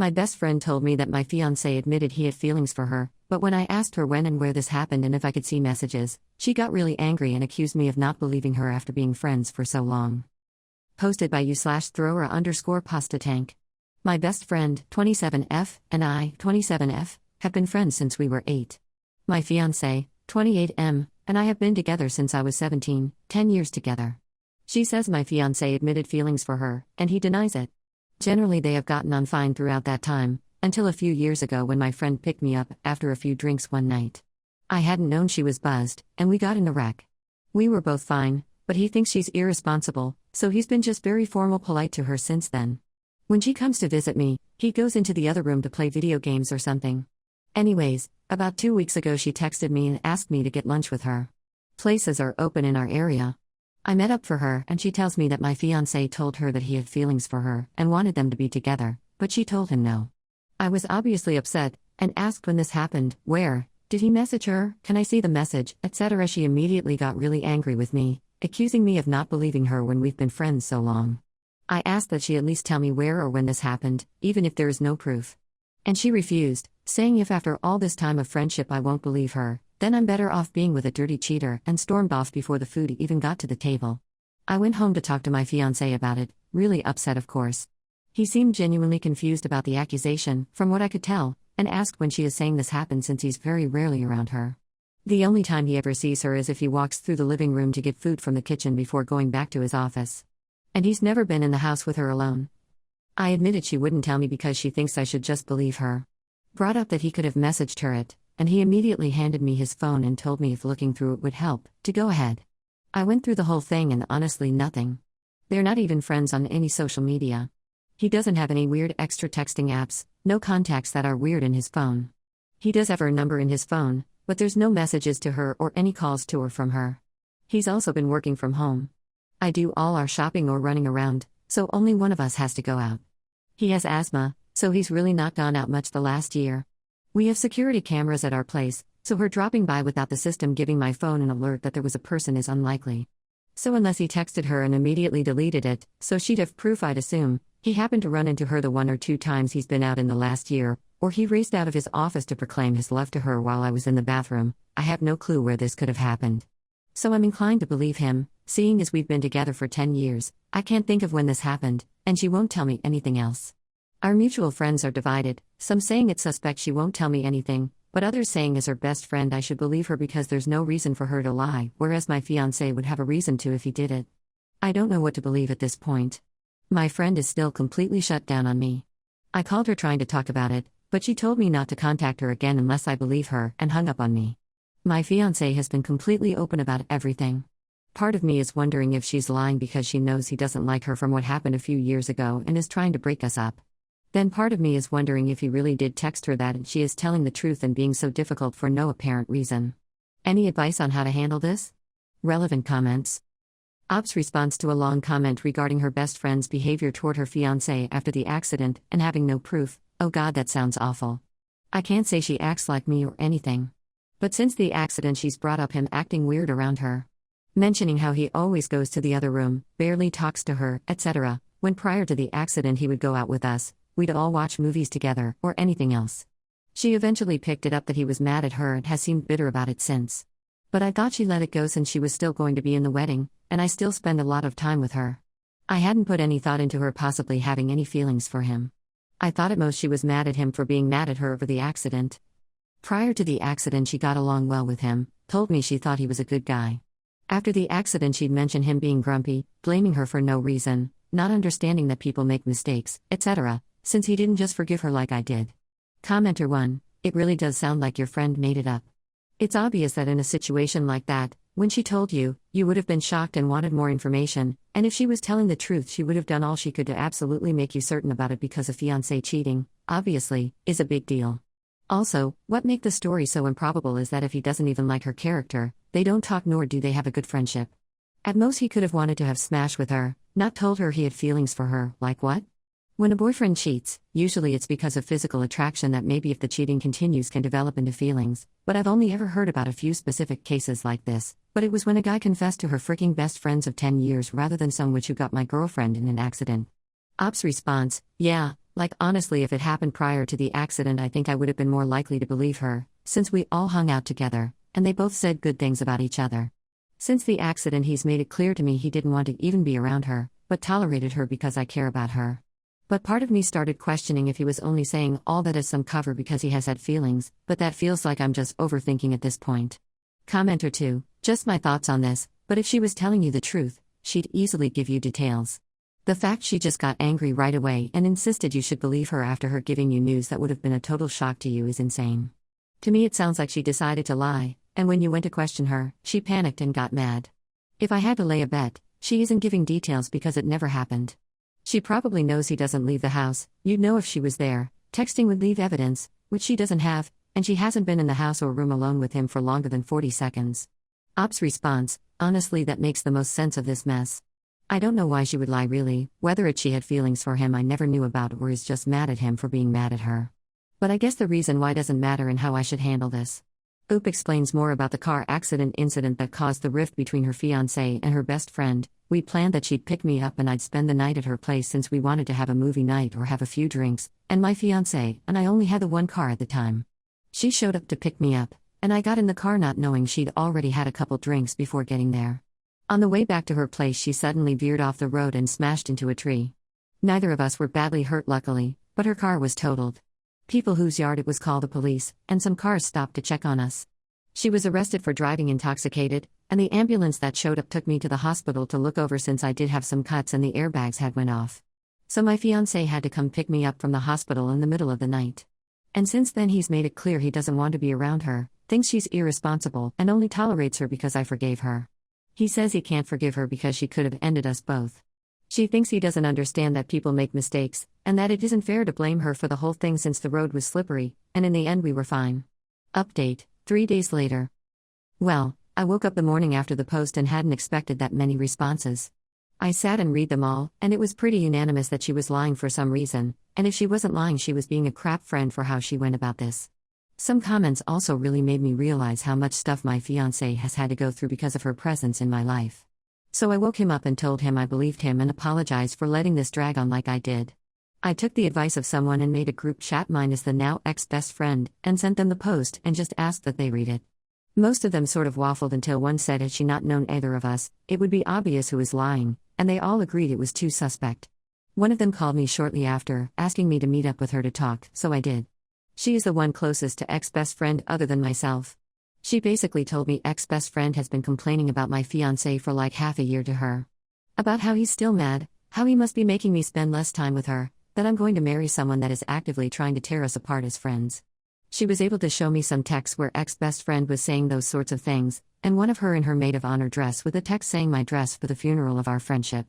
My best friend told me that my fiancé admitted he had feelings for her, but when I asked her when and where this happened and if I could see messages, she got really angry and accused me of not believing her after being friends for so long. Posted by you/thrower_pasta tank. My best friend, 27F, and I, 27F, have been friends since we were 8. My fiancé, 28M, and I have been together since I was 17, 10 years together. She says my fiancé admitted feelings for her, and he denies it. Generally they have gotten on fine throughout that time, until a few years ago when my friend picked me up after a few drinks one night. I hadn't known she was buzzed, and we got in a wreck. We were both fine, but he thinks she's irresponsible, so he's been just very formal polite to her since then. When she comes to visit me, he goes into the other room to play video games or something. Anyways, about 2 weeks ago she texted me and asked me to get lunch with her. Places are open in our area. I met up for her and she tells me that my fiancé told her that he had feelings for her and wanted them to be together, but she told him no. I was obviously upset, and asked when this happened, where, did he message her, can I see the message, etc. She immediately got really angry with me, accusing me of not believing her when we've been friends so long. I asked that she at least tell me where or when this happened, even if there is no proof. And she refused, saying if after all this time of friendship I won't believe her, then I'm better off being with a dirty cheater, and stormed off before the food even got to the table. I went home to talk to my fiancé about it, really upset of course. He seemed genuinely confused about the accusation, from what I could tell, and asked when she is saying this happened since he's very rarely around her. The only time he ever sees her is if he walks through the living room to get food from the kitchen before going back to his office. And he's never been in the house with her alone. I admitted she wouldn't tell me because she thinks I should just believe her. Brought up that he could have messaged her it, and he immediately handed me his phone and told me if looking through it would help, to go ahead. I went through the whole thing and honestly nothing. They're not even friends on any social media. He doesn't have any weird extra texting apps, no contacts that are weird in his phone. He does have her number in his phone, but there's no messages to her or any calls to or from her. He's also been working from home. I do all our shopping or running around, so only one of us has to go out. He has asthma, so he's really not gone out much the last year. We have security cameras at our place, so her dropping by without the system giving my phone an alert that there was a person is unlikely. So unless he texted her and immediately deleted it, so she'd have proof I'd assume, he happened to run into her the 1 or 2 times he's been out in the last year, or he raced out of his office to proclaim his love to her while I was in the bathroom. I have no clue where this could have happened. So I'm inclined to believe him, seeing as we've been together for 10 years, I can't think of when this happened, and she won't tell me anything else. Our mutual friends are divided, some saying it's suspect she won't tell me anything, but others saying as her best friend I should believe her because there's no reason for her to lie, whereas my fiancé would have a reason to if he did it. I don't know what to believe at this point. My friend is still completely shut down on me. I called her trying to talk about it, but she told me not to contact her again unless I believe her, and hung up on me. My fiancé has been completely open about everything. Part of me is wondering if she's lying because she knows he doesn't like her from what happened a few years ago and is trying to break us up. Then part of me is wondering if he really did text her that and she is telling the truth and being so difficult for no apparent reason. Any advice on how to handle this? Relevant comments. Op's response to a long comment regarding her best friend's behavior toward her fiancé after the accident and having no proof. Oh god, that sounds awful. I can't say she acts like me or anything. But since the accident she's brought up him acting weird around her. Mentioning how he always goes to the other room, barely talks to her, etc., when prior to the accident he would go out with us, we'd all watch movies together, or anything else. She eventually picked it up that he was mad at her and has seemed bitter about it since. But I thought she let it go since she was still going to be in the wedding, and I still spend a lot of time with her. I hadn't put any thought into her possibly having any feelings for him. I thought at most she was mad at him for being mad at her over the accident. Prior to the accident she got along well with him, told me she thought he was a good guy. After the accident she'd mention him being grumpy, blaming her for no reason, not understanding that people make mistakes, etc., since he didn't just forgive her like I did. Commenter 1, it really does sound like your friend made it up. It's obvious that in a situation like that, when she told you, you would have been shocked and wanted more information, and if she was telling the truth she would have done all she could to absolutely make you certain about it because a fiancé cheating, obviously, is a big deal. Also, what make the story so improbable is that if he doesn't even like her character, they don't talk nor do they have a good friendship. At most he could have wanted to have smashed with her, not told her he had feelings for her, like what? When a boyfriend cheats, usually it's because of physical attraction that maybe if the cheating continues can develop into feelings, but I've only ever heard about a few specific cases like this, but it was when a guy confessed to her freaking best friends of 10 years rather than some witch who got my girlfriend in an accident. Op's response, yeah, Like, honestly, if it happened prior to the accident, I think I would have been more likely to believe her, since we all hung out together, and they both said good things about each other. Since the accident, he's made it clear to me he didn't want to even be around her, but tolerated her because I care about her. But part of me started questioning if he was only saying all that as some cover because he has had feelings, but that feels like I'm just overthinking at this point. Commenter 2, just my thoughts on this, but if she was telling you the truth, she'd easily give you details. The fact she just got angry right away and insisted you should believe her after her giving you news that would have been a total shock to you is insane. To me, it sounds like she decided to lie, and when you went to question her, she panicked and got mad. If I had to lay a bet, she isn't giving details because it never happened. She probably knows he doesn't leave the house. You'd know if she was there. Texting would leave evidence, which she doesn't have, and she hasn't been in the house or room alone with him for longer than 40 seconds. Ops response, honestly, that makes the most sense of this mess. I don't know why she would lie really, whether it's she had feelings for him I never knew about or is just mad at him for being mad at her. But I guess the reason why doesn't matter and how I should handle this. Oop explains more about the car accident incident that caused the rift between her fiancé and her best friend. We planned that she'd pick me up and I'd spend the night at her place since we wanted to have a movie night or have a few drinks, and my fiancé and I only had the one car at the time. She showed up to pick me up, and I got in the car not knowing she'd already had a couple drinks before getting there. On the way back to her place, she suddenly veered off the road and smashed into a tree. Neither of us were badly hurt luckily, but her car was totaled. People whose yard it was called the police, and some cars stopped to check on us. She was arrested for driving intoxicated, and the ambulance that showed up took me to the hospital to look over since I did have some cuts and the airbags had went off. So my fiancé had to come pick me up from the hospital in the middle of the night. And since then he's made it clear he doesn't want to be around her, thinks she's irresponsible, and only tolerates her because I forgave her. He says he can't forgive her because she could have ended us both. She thinks he doesn't understand that people make mistakes, and that it isn't fair to blame her for the whole thing since the road was slippery, and in the end we were fine. Update, 3 days later. Well, I woke up the morning after the post and hadn't expected that many responses. I sat and read them all, and it was pretty unanimous that she was lying for some reason, and if she wasn't lying she was being a crap friend for how she went about this. Some comments also really made me realize how much stuff my fiancé has had to go through because of her presence in my life. So I woke him up and told him I believed him and apologized for letting this drag on like I did. I took the advice of someone and made a group chat minus the now ex-best friend, and sent them the post and just asked that they read it. Most of them sort of waffled until one said had she not known either of us, it would be obvious who was lying, and they all agreed it was too suspect. One of them called me shortly after, asking me to meet up with her to talk, so I did. She is the one closest to ex-best friend other than myself. She basically told me ex-best friend has been complaining about my fiancé for like half a year to her. About how he's still mad, how he must be making me spend less time with her, that I'm going to marry someone that is actively trying to tear us apart as friends. She was able to show me some texts where ex-best friend was saying those sorts of things, and one of her in her maid of honor dress with a text saying my dress for the funeral of our friendship.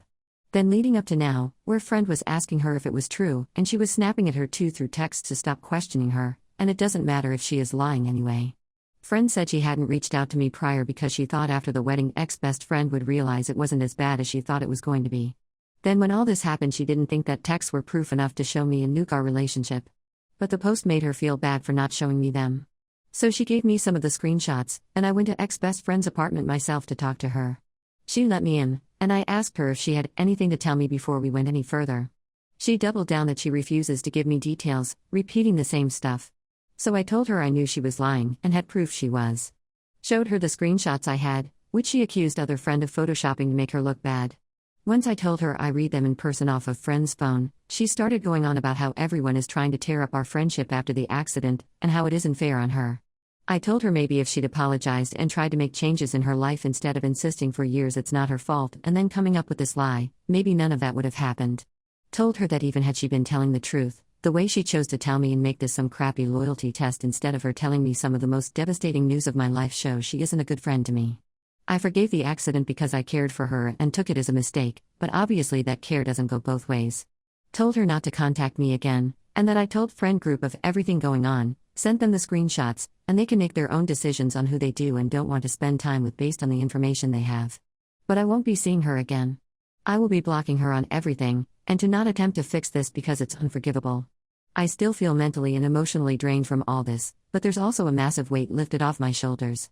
Then leading up to now, where friend was asking her if it was true, and she was snapping at her too through texts to stop questioning her, and it doesn't matter if she is lying anyway. Friend said she hadn't reached out to me prior because she thought after the wedding ex-best friend would realize it wasn't as bad as she thought it was going to be. Then when all this happened she didn't think that texts were proof enough to show me and nuke our relationship. But the post made her feel bad for not showing me them. So she gave me some of the screenshots, and I went to ex-best friend's apartment myself to talk to her. She let me in, and I asked her if she had anything to tell me before we went any further. She doubled down that she refuses to give me details, repeating the same stuff. So I told her I knew she was lying, and had proof she was. Showed her the screenshots I had, which she accused other friend of photoshopping to make her look bad. Once I told her I read them in person off of friend's phone, she started going on about how everyone is trying to tear up our friendship after the accident, and how it isn't fair on her. I told her maybe if she'd apologized and tried to make changes in her life instead of insisting for years it's not her fault and then coming up with this lie, maybe none of that would have happened. Told her that even had she been telling the truth, the way she chose to tell me and make this some crappy loyalty test instead of her telling me some of the most devastating news of my life shows she isn't a good friend to me. I forgave the accident because I cared for her and took it as a mistake, but obviously that care doesn't go both ways. Told her not to contact me again, and that I told friend group of everything going on, sent them the screenshots, and they can make their own decisions on who they do and don't want to spend time with based on the information they have. But I won't be seeing her again. I will be blocking her on everything, and to not attempt to fix this because it's unforgivable. I still feel mentally and emotionally drained from all this, but there's also a massive weight lifted off my shoulders.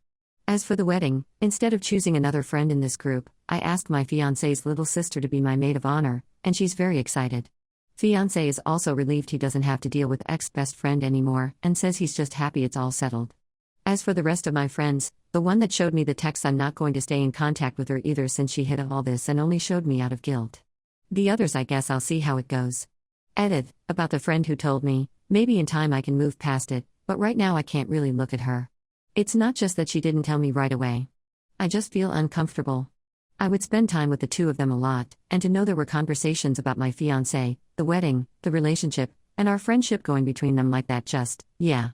As for the wedding, instead of choosing another friend in this group, I asked my fiancé's little sister to be my maid of honor, and she's very excited. Fiancé is also relieved he doesn't have to deal with ex-best friend anymore, and says he's just happy it's all settled. As for the rest of my friends, the one that showed me the text, I'm not going to stay in contact with her either since she hid all this and only showed me out of guilt. The others, I guess I'll see how it goes. Edit, about the friend who told me, maybe in time I can move past it, but right now I can't really look at her. It's not just that she didn't tell me right away. I just feel uncomfortable. I would spend time with the two of them a lot, and to know there were conversations about my fiancé, the wedding, the relationship, and our friendship going between them like that just, yeah.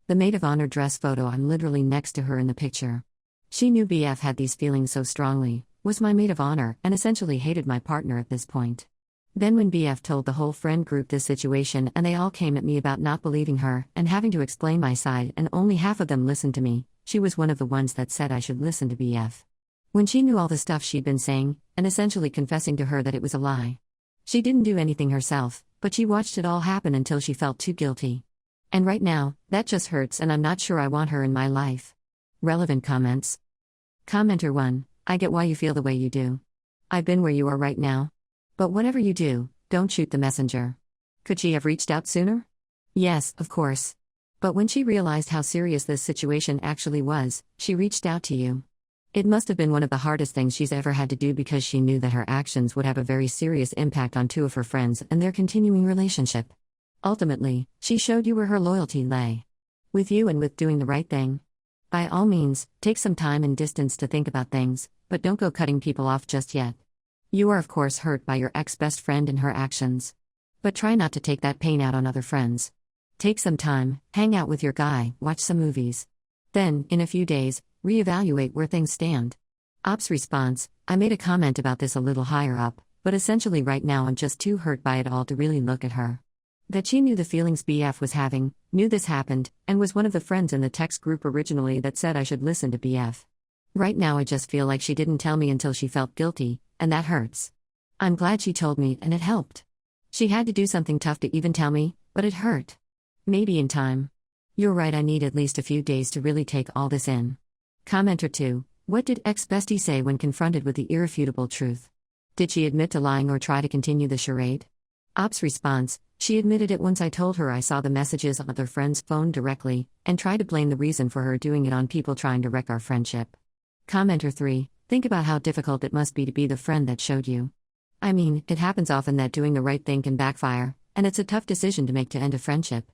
The maid of honor dress photo, I'm literally next to her in the picture. She knew BF had these feelings so strongly, was my maid of honor, and essentially hated my partner at this point. Then when BF told the whole friend group this situation and they all came at me about not believing her and having to explain my side and only half of them listened to me, she was one of the ones that said I should listen to BF. When she knew all the stuff she'd been saying, and essentially confessing to her that it was a lie. She didn't do anything herself, but she watched it all happen until she felt too guilty. And right now, that just hurts and I'm not sure I want her in my life. Relevant comments. Commenter 1, I get why you feel the way you do. I've been where you are right now. But whatever you do, don't shoot the messenger. Could she have reached out sooner? Yes, of course. But when she realized how serious this situation actually was, she reached out to you. It must have been one of the hardest things she's ever had to do because she knew that her actions would have a very serious impact on two of her friends and their continuing relationship. Ultimately, she showed you where her loyalty lay. With you and with doing the right thing. By all means, take some time and distance to think about things, but don't go cutting people off just yet. You are of course hurt by your ex-best friend and her actions. But try not to take that pain out on other friends. Take some time, hang out with your guy, watch some movies. Then, in a few days, reevaluate where things stand. Ops response, I made a comment about this a little higher up, but essentially right now I'm just too hurt by it all to really look at her. That she knew the feelings BF was having, knew this happened, and was one of the friends in the text group originally that said I should listen to BF. Right now I just feel like she didn't tell me until she felt guilty, and that hurts. I'm glad she told me and it helped. She had to do something tough to even tell me, but it hurt. Maybe in time. You're right, I need at least a few days to really take all this in. Commenter 2, what did ex-bestie say when confronted with the irrefutable truth? Did she admit to lying or try to continue the charade? Ops response, she admitted it once I told her I saw the messages on other friends' phone directly, and tried to blame the reason for her doing it on people trying to wreck our friendship. Commenter 3, think about how difficult it must be to be the friend that showed you. I mean, it happens often that doing the right thing can backfire, and it's a tough decision to make to end a friendship.